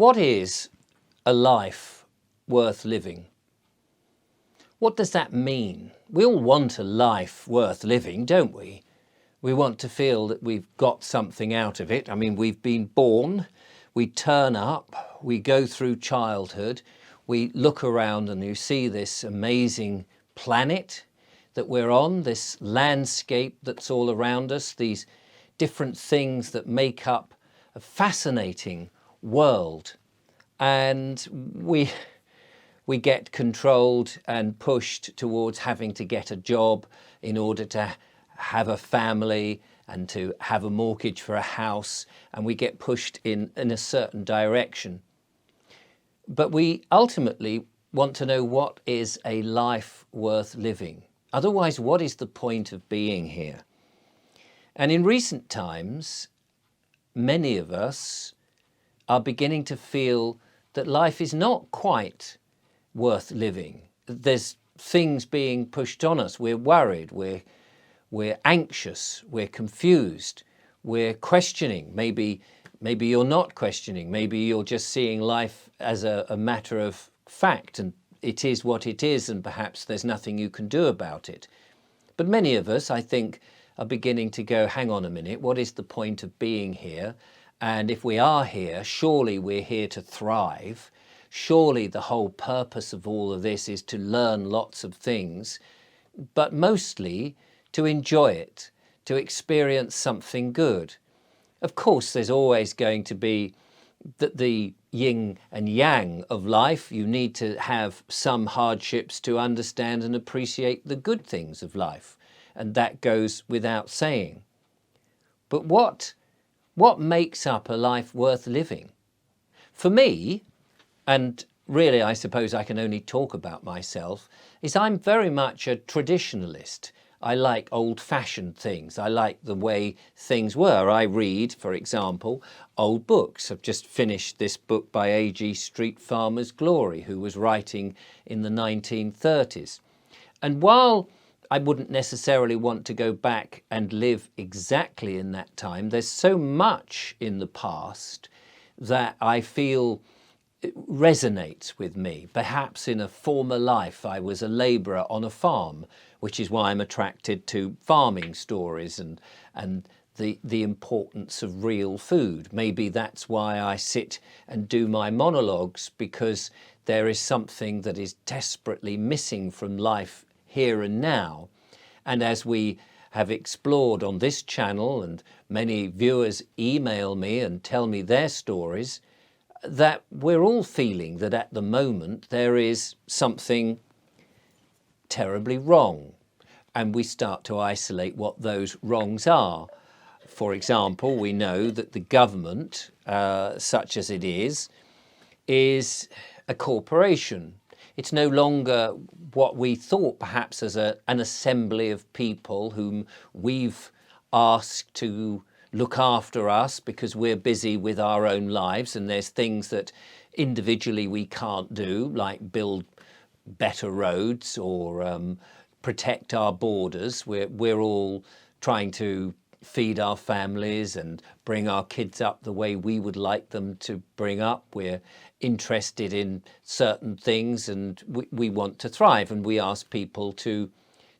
What is a life worth living? What does that mean? We all want a life worth living, don't we? We want to feel that we've got something out of it. I mean, we've been born, we turn up, we go through childhood, we look around and you see this amazing planet that we're on, this landscape that's all around us, these different things that make up a fascinating world. And we get controlled and pushed towards having to get a job in order to have a family and to have a mortgage for a house, and we get pushed in a certain direction. But we ultimately want to know, what is a life worth living? Otherwise, what is the point of being here? And in recent times, many of us are beginning to feel that life is not quite worth living. There's things being pushed on us. We're worried, we're anxious, we're confused, we're questioning. Maybe you're not questioning. Maybe you're just seeing life as a matter of fact, and it is what it is, and perhaps there's nothing you can do about it. But many of us, I think, are beginning to go, hang on a minute, what is the point of being here? And if we are here, surely we're here to thrive. Surely the whole purpose of all of this is to learn lots of things, but mostly to enjoy it, to experience something good. Of course, there's always going to be the yin and yang of life. You need to have some hardships to understand and appreciate the good things of life, and that goes without saying. But what makes up a life worth living? For me, and really I suppose I can only talk about myself, is I'm very much a traditionalist. I like old-fashioned things. I like the way things were. I read, for example, old books. I've just finished this book by A.G. Street Farmer's Glory, who was writing in the 1930s. And while I wouldn't necessarily want to go back and live exactly in that time, there's so much in the past that I feel resonates with me. Perhaps in a former life I was a labourer on a farm, which is why I'm attracted to farming stories and the importance of real food. Maybe that's why I sit and do my monologues, because there is something that is desperately missing from life here and now. And as we have explored on this channel, and many viewers email me and tell me their stories, that we're all feeling that at the moment there is something terribly wrong, and we start to isolate what those wrongs are. For example, we know that the government, such as it is a corporation. It's no longer what we thought perhaps as an assembly of people whom we've asked to look after us because we're busy with our own lives, and there's things that individually we can't do, like build better roads or protect our borders. We're all trying to feed our families and bring our kids up the way we would like them to bring up. We're interested in certain things, and we want to thrive, and we ask people to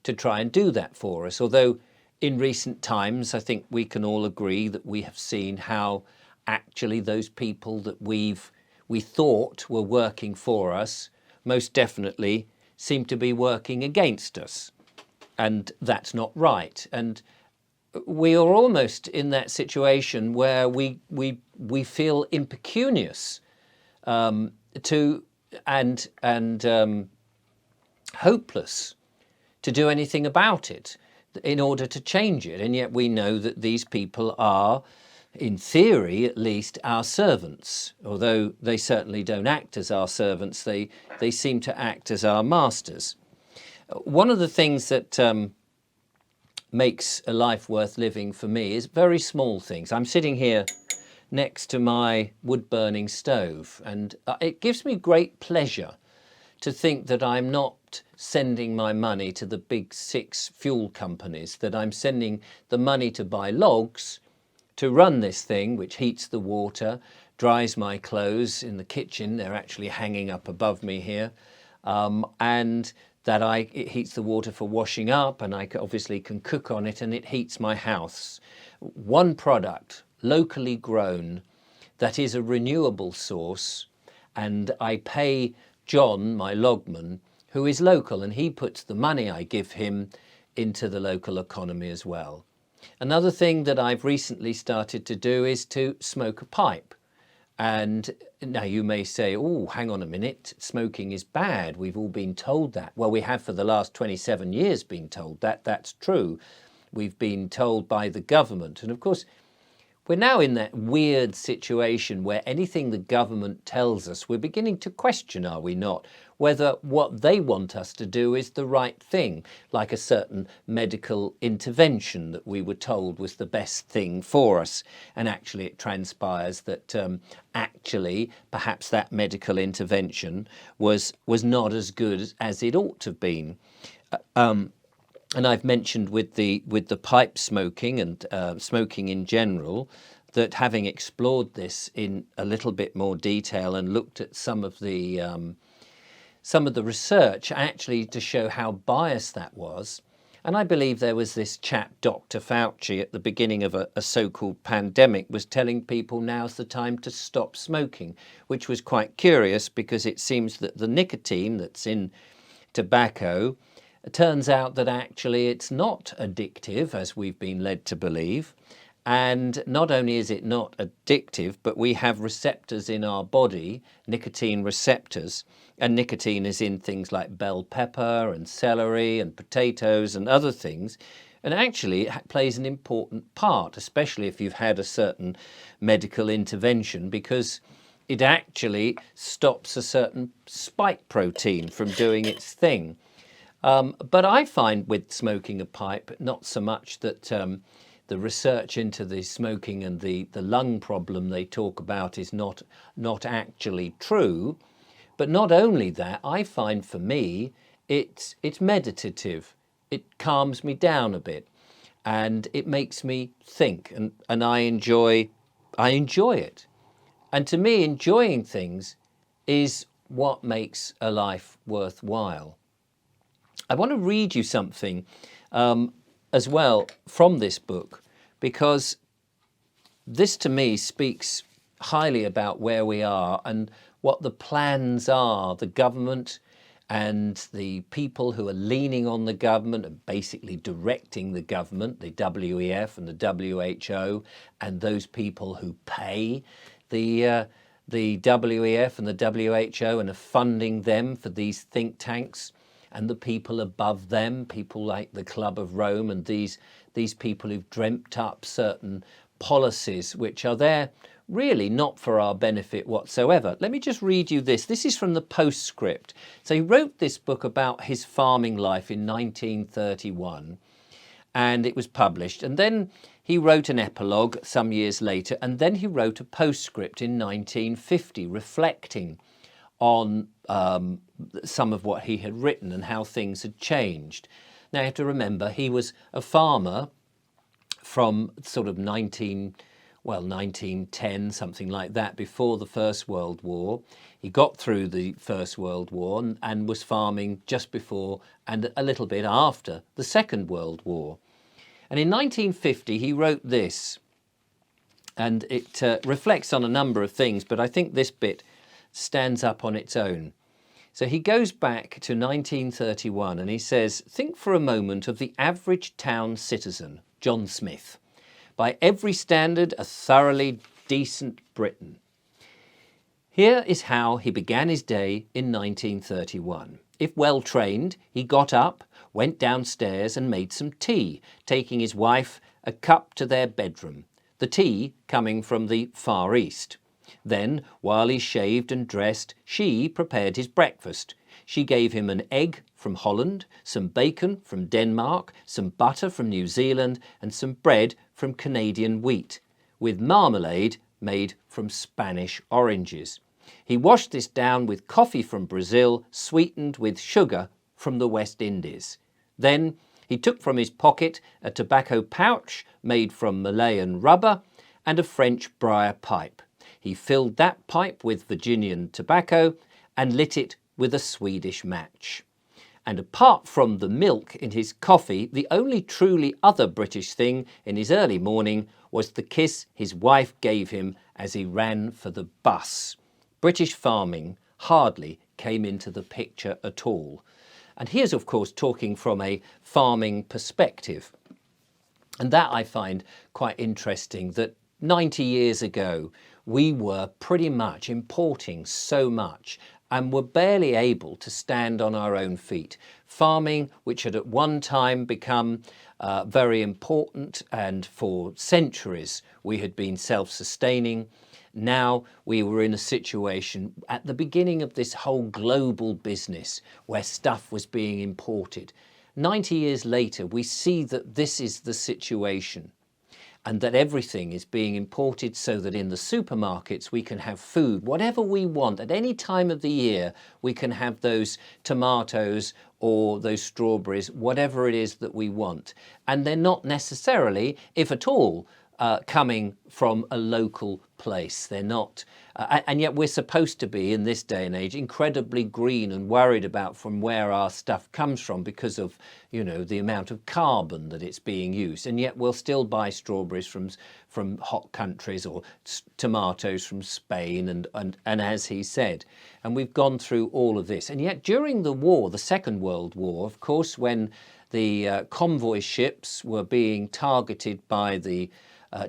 try and do that for us. Although in recent times, I think we can all agree that we have seen how actually those people that we thought were working for us most definitely seem to be working against us. And that's not right. And we are almost in that situation where we feel impecunious and hopeless to do anything about it in order to change it. And yet we know that these people are, in theory at least, our servants. Although they certainly don't act as our servants, they seem to act as our masters. One of the things that makes a life worth living for me is very small things. I'm sitting here next to my wood-burning stove, and it gives me great pleasure to think that I'm not sending my money to the big 6 fuel companies, that I'm sending the money to buy logs to run this thing, which heats the water, dries my clothes in the kitchen. They're actually hanging up above me here. And that it heats the water for washing up, and I obviously can cook on it, and it heats my house. One product, locally grown, that is a renewable source, and I pay John, my logman, who is local, and he puts the money I give him into the local economy as well. Another thing that I've recently started to do is to smoke a pipe. And now you may say, oh, hang on a minute, smoking is bad. We've all been told that. Well, we have for the last 27 years been told that. That's true. We've been told by the government. And of course, we're now in that weird situation where anything the government tells us, we're beginning to question, are we not, whether what they want us to do is the right thing, like a certain medical intervention that we were told was the best thing for us. And actually it transpires that actually perhaps that medical intervention was not as good as it ought to have been. And I've mentioned with the pipe smoking and smoking in general, that having explored this in a little bit more detail and looked at some of the research actually to show how biased that was. And I believe there was this chap, Dr. Fauci, at the beginning of a so-called pandemic, was telling people now's the time to stop smoking, which was quite curious because it seems that the nicotine that's in tobacco, it turns out that actually it's not addictive, as we've been led to believe. And not only is it not addictive, but we have receptors in our body, nicotine receptors, and nicotine is in things like bell pepper and celery and potatoes and other things. And actually it plays an important part, especially if you've had a certain medical intervention, because it actually stops a certain spike protein from doing its thing. But I find with smoking a pipe, not so much that the research into the smoking and the lung problem they talk about is not actually true. But not only that, I find for me, it's meditative. It calms me down a bit and it makes me think, and I enjoy it. And to me, enjoying things is what makes a life worthwhile. I want to read you something as well from this book, because this to me speaks highly about where we are and what the plans are. The government and the people who are leaning on the government and basically directing the government, the WEF and the WHO, and those people who pay the WEF and the WHO and are funding them for these think tanks, and the people above them, people like the Club of Rome and these people who've dreamt up certain policies which are there really not for our benefit whatsoever. Let me just read you this. This is from the postscript. So he wrote this book about his farming life in 1931, and it was published. And then he wrote an epilogue some years later, and then he wrote a postscript in 1950 reflecting on some of what he had written and how things had changed. Now you have to remember he was a farmer from sort of 1910, something like that, before the First World War. He got through the First World War and was farming just before and a little bit after the Second World War. And in 1950 he wrote this, and it reflects on a number of things, but I think this bit stands up on its own. So he goes back to 1931 and he says, "Think for a moment of the average town citizen, John Smith, by every standard a thoroughly decent Briton. Here is how he began his day in 1931. If well trained, he got up, went downstairs and made some tea, taking his wife a cup to their bedroom, the tea coming from the Far East. Then, while he shaved and dressed, she prepared his breakfast. She gave him an egg from Holland, some bacon from Denmark, some butter from New Zealand, and some bread from Canadian wheat, with marmalade made from Spanish oranges. He washed this down with coffee from Brazil, sweetened with sugar from the West Indies. Then he took from his pocket a tobacco pouch made from Malayan rubber and a French briar pipe. He filled that pipe with Virginian tobacco and lit it with a Swedish match. And apart from the milk in his coffee, the only truly other British thing in his early morning was the kiss his wife gave him as he ran for the bus. British farming hardly came into the picture at all. And he is, of course, talking from a farming perspective. And that I find quite interesting, that 90 years ago, we were pretty much importing so much and were barely able to stand on our own feet. Farming, which had at one time become very important, and for centuries we had been self-sustaining. Now we were in a situation at the beginning of this whole global business where stuff was being imported. 90 years later, we see that this is the situation, and that everything is being imported so that in the supermarkets we can have food, whatever we want. At any time of the year, we can have those tomatoes or those strawberries, whatever it is that we want. And they're not necessarily, if at all, coming from a local place. They're not, and yet we're supposed to be, in this day and age, incredibly green and worried about from where our stuff comes from because of, you know, the amount of carbon that it's being used. And yet we'll still buy strawberries from hot countries, or tomatoes from Spain, and as he said. And we've gone through all of this. And yet during the war, the Second World War, of course, when the convoy ships were being targeted by the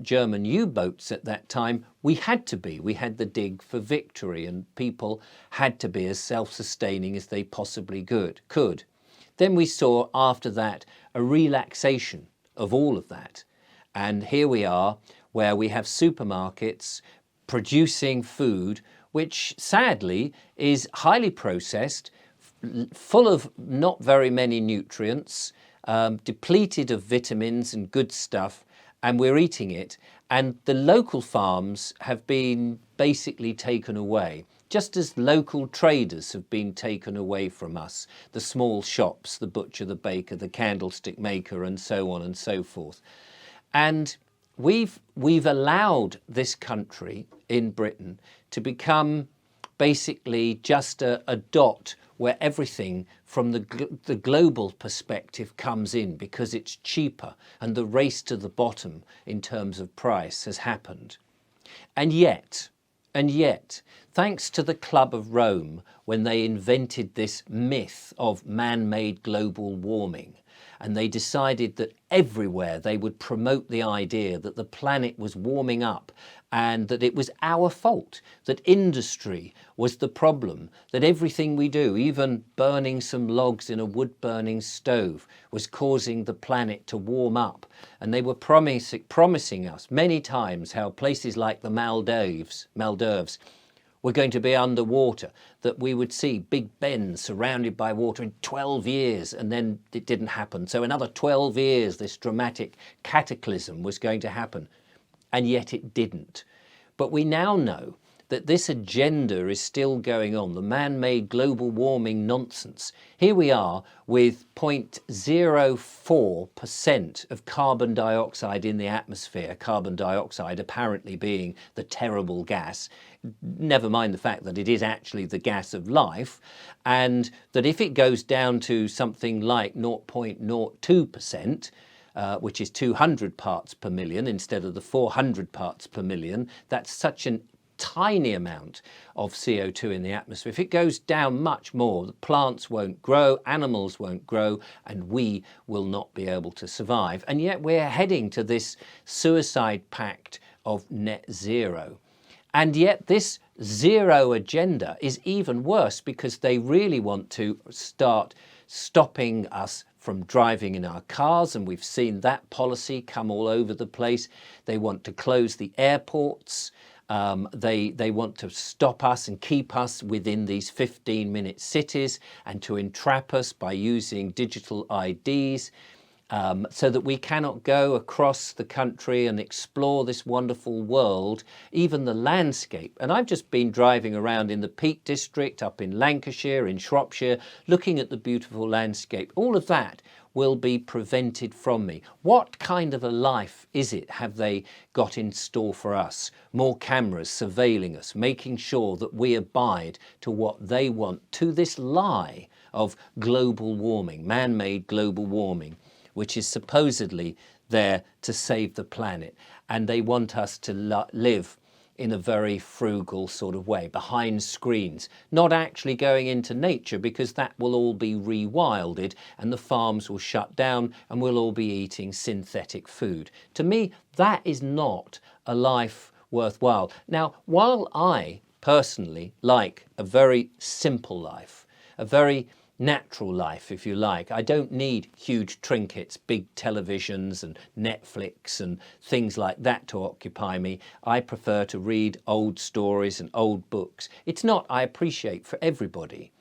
German U-boats at that time, we had the dig for victory, and people had to be as self-sustaining as they possibly could. Then we saw after that a relaxation of all of that. And here we are, where we have supermarkets producing food which sadly is highly processed, full of not very many nutrients, depleted of vitamins and good stuff, and we're eating it, and the local farms have been basically taken away, just as local traders have been taken away from us, the small shops, the butcher, the baker, the candlestick maker, and so on and so forth. And we've allowed this country in Britain to become basically just a dot where everything from the global perspective comes in because it's cheaper, and the race to the bottom in terms of price has happened. And yet, thanks to the Club of Rome, when they invented this myth of man-made global warming, and they decided that everywhere they would promote the idea that the planet was warming up and that it was our fault, that industry was the problem, that everything we do, even burning some logs in a wood-burning stove, was causing the planet to warm up. And they were promising us many times how places like the Maldives were going to be underwater, that we would see Big Ben surrounded by water in 12 years, and then it didn't happen. So another 12 years, this dramatic cataclysm was going to happen, and yet it didn't. But we now know that this agenda is still going on, the man-made global warming nonsense. Here we are with 0.04% of carbon dioxide in the atmosphere, carbon dioxide apparently being the terrible gas, never mind the fact that it is actually the gas of life, and that if it goes down to something like 0.02%, which is 200 parts per million instead of the 400 parts per million, that's such an tiny amount of CO2 in the atmosphere. If it goes down much more, the plants won't grow, animals won't grow, and we will not be able to survive. And yet we're heading to this suicide pact of net zero. And yet this zero agenda is even worse, because they really want to start stopping us from driving in our cars, and we've seen that policy come all over the place. They want to close the airports. They want to stop us and keep us within these 15-minute cities, and to entrap us by using digital IDs, so that we cannot go across the country and explore this wonderful world, even the landscape. And I've just been driving around in the Peak District, up in Lancashire, in Shropshire, looking at the beautiful landscape. All of that will be prevented from me. What kind of a life is it have they got in store for us? More cameras surveilling us, making sure that we abide to what they want, to this lie of global warming, man-made global warming, which is supposedly there to save the planet. And they want us to live in a very frugal sort of way, behind screens, not actually going into nature, because that will all be rewilded and the farms will shut down and we'll all be eating synthetic food. To me, that is not a life worthwhile. Now, while I personally like a very simple life, a very natural life, if you like. I don't need huge trinkets, big televisions and Netflix and things like that to occupy me. I prefer to read old stories and old books. It's not, I appreciate, for everybody.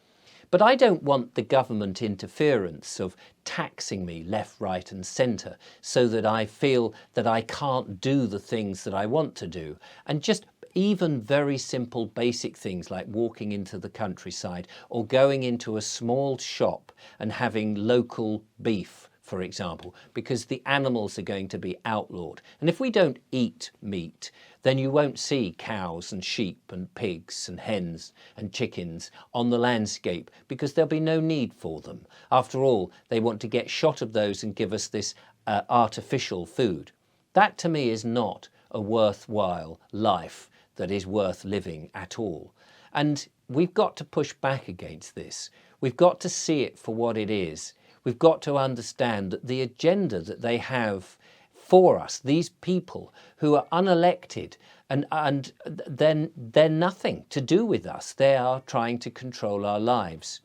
But I don't want the government interference of taxing me left, right and centre so that I feel that I can't do the things that I want to do. And just even very simple basic things like walking into the countryside or going into a small shop and having local beef, for example, because the animals are going to be outlawed. And if we don't eat meat, then you won't see cows and sheep and pigs and hens and chickens on the landscape because there'll be no need for them. After all, they want to get shot of those and give us this artificial food. That to me is not a worthwhile life that is worth living at all. And we've got to push back against this. We've got to see it for what it is. We've got to understand that the agenda that they have for us, these people who are unelected and then they're nothing to do with us. They are trying to control our lives.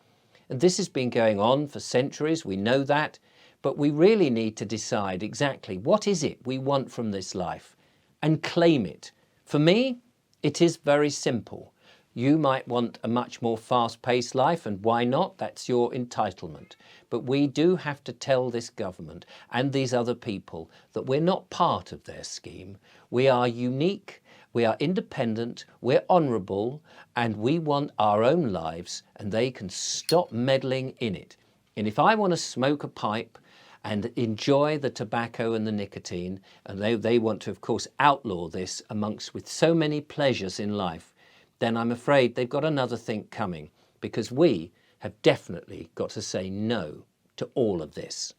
And this has been going on for centuries, we know that, but we really need to decide exactly what is it we want from this life and claim it. For me, it is very simple. You might want a much more fast-paced life, and why not? That's your entitlement. But we do have to tell this government and these other people that we're not part of their scheme. We are unique, we are independent, we're honourable, and we want our own lives, and they can stop meddling in it. And if I want to smoke a pipe and enjoy the tobacco and the nicotine, and they want to, of course, outlaw this amongst with so many pleasures in life, then I'm afraid they've got another thing coming, because we have definitely got to say no to all of this.